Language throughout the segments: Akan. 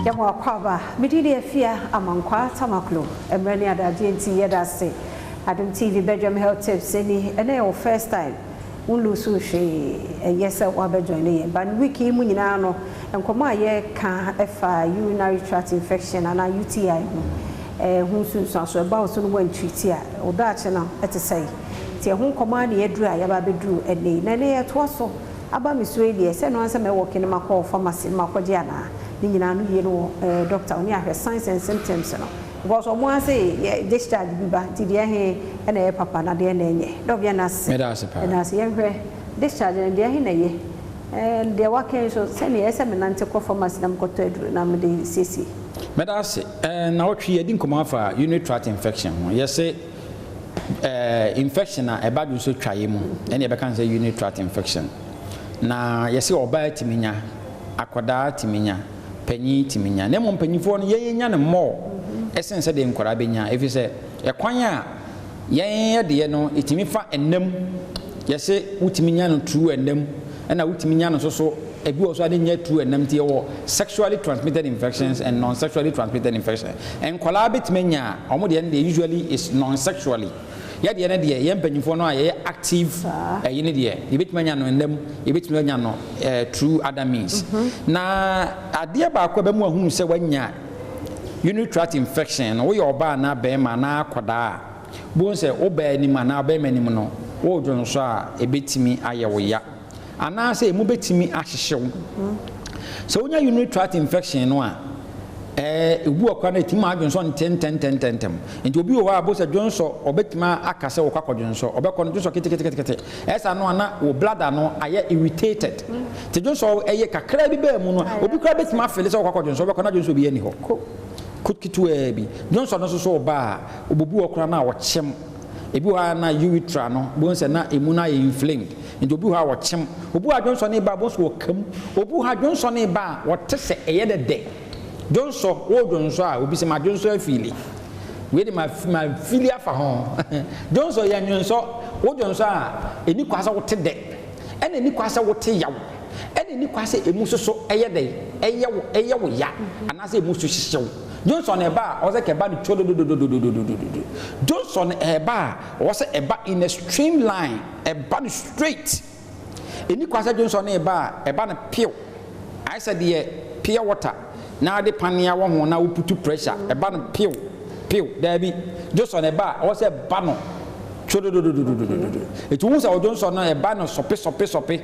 Yamwa kwaba mididi afia amankwa tamaklo emrani adaje nti yeda se Adom TV Belgium Health Tips ni ene your first time unlusu hwe yesa wa be join ye ban wiki mu nyina no enkomo aye ka efa urinary tract infection ana U.T.I hunsun so ba so no wan treat a odache na etesai ti ehun komo na yedru a yaba bedru ene na ne yeto so aba misredi se no ansa me work in makọ pharmacy makọje ana ni nyina no ye no doctor oni ahwe signs and symptoms no because omo say discharge biba ti de he na ye papa na de na enye do bia na se na se ye hwe discharge na de he na ye de wake so se ne ese me nante ko pharmacy na mkoto edru na me de sisi medase na otwe ye din koma fa urinary tract infection ye say infection na eba du so twaye mu ene be kan say urinary tract infection na ye say oba timinya akoda timinya panyi timinya na mo panyifo no ye nya ne mo esen se de nkora benya efi se ekwan a ye de no etimi fa enam ye say utiminya no true enam na utiminya no so ebi also ade nya true enam tie wo sexually transmitted infections and non-sexually transmitted infections and kola betimenya omo de usually is non-sexually ya de na de ye mpanyifo no aye active ye ne de ye betimenya no enam ye betimenya no through other means na ade ba akwa ba mu ahunu se wanya urinary tract infection no we oba na be ma na akoda bo se oba ni ma na be manim no wo dwon so a ebetimi aye wo ya ana say mu betimi ahyehyew so wonya urinary tract infection no a ebu okwa na timi adwonso ntem nti obi wo abo se dwonso obetima akase wo kwakodwonso obekọ no dwonso kete esa no ana wo bladder no aye irritated ti dwonso eye kakra bi ba mu no obi kra betima afele se wo kwakodwonso obekọ na dwonso bi ani ho kukitu bi dwonso no so ba obobu okra na wo kyem ebi wa na U.T.I no bonse na emu na inflamed nti obi ha wo kyem obu adwonso ne ba bonso wo kam obu ha dwonso ne ba wo tese eye de dwonso wo dwonso a obi se ma dwonso afili we de ma fili afa ho dwonso ya dwonso wo dwonso a eni kwasa wo te de ena eni kwasa wo te yawo ena eni kwasa emu soso eye de eye wo ya anase emu so hyew Johnson eba o se ke ba ni chodododododododododo Johnson eba o se eba in a streamline eba straight eni kwasa Johnson eba na pure I said the pure water na de pania wo ho na wo putu pressure eba na pure there be Johnson eba o se ba no chodododododododo etu wo se o Johnson na eba no sope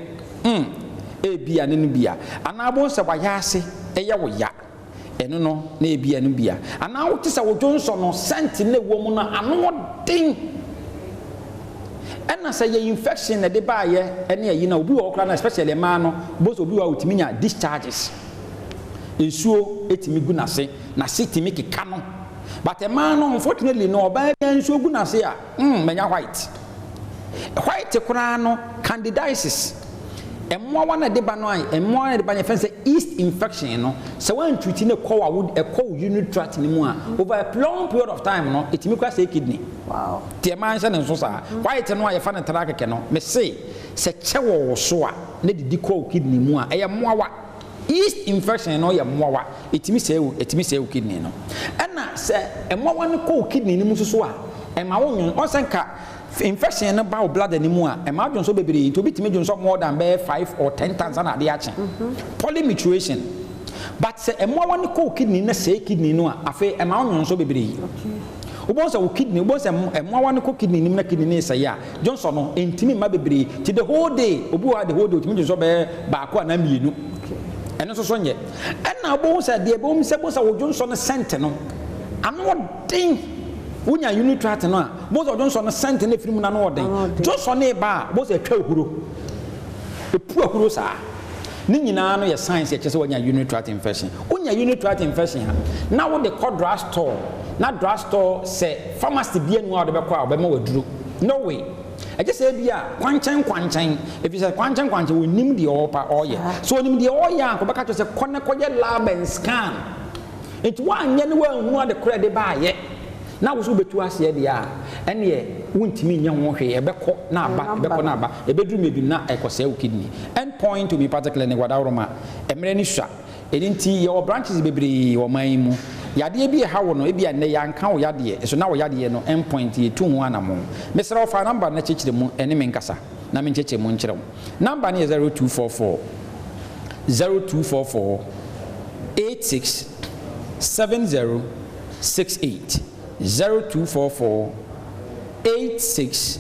e bia ne no bia ana bo se wa ya ase eye wo ya eno no na ebia no bia ana wo tisa wo dwonso no sent na wo mu na ano den ena say ye infection na de ba ye ene ayi na obi wo kra na especially ma no both obi wa utimi nya discharges ensuo etimi gu na se timi keka no but a man unfortunately no oba ensuo gu na se a menya white kra no candidiasis emwa wana de ba no ai emwa na de ba nya fence yeast infection no so when treat ne call would a call urinary tract ni mu a over a long period of time no it me kwa say kidney wow tie man se ne so sa white no aye fa ne tra keke no me say se chewo so a ne didi call kidney mu a eye moawa yeast infection no ye moawa etimi say kidney no na se emwa wana call kidney ni mu so a ema won on senka infection no ba bladder ni mu a e ma dwonso bebre to bitime dwonso more than 5 or 10 times na de ache polymituration but se emwa wani ko kidney na say kidney no a afa e ma dwonso bebre ubonsa wo kidney ubonsa emwa wani ko kidney ni na kidney ni say ya dwonso no entimi ma bebre ti the whole day obu ha the whole day otimi dwonso ba ko na mienu eno so nye na ubonsa de ubonsa wo dwonso no scent no ano den Unya urinary tract no a most of Johnson sent na firi mu na no oden Johnson e ba most atwa huro epu ahuro sa ni nyina no ye science ye chese wanya urinary tract infection unya urinary tract infection ha na wo de drugstore na drugstore se pharmacy bia nu a de be kwa be ma waduro no way I just say bia kwanchan if you say kwanchan we nim the opa oye so nim the oye an ko be ka chese kone koye lab and scan it wan ye ne wa hu de kora de ba ye na wo so betu ase de a ene wontimi nya ho hwe ebekọ na aba ebedru medum na ekose wo kidney end point to be particularly wadawroma emre ni sha edinti your branches bebree wo man mu yade bi ha wo no e bia ne yanka wo yade so na wo yade no endpoint ye tu ho anamo mesra wo fa number na chechire mu ene me nkasa na me cheche mu nkyerem number ne 0244 86 7068 0244 86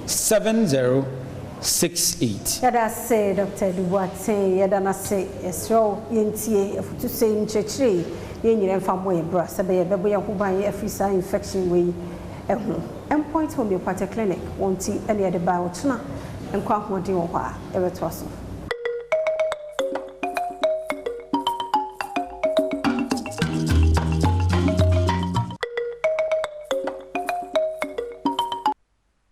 7068. Yada say Dr. Dubois yada na say esro yentie efutu say nchechire yenyire mfamo ye bra se be bebo ye ho ban ye afisa infection we ehu endpoint homeopathic clinic wonti ene ye de ba wo tuna enkwa hodin wo kwa ebeto so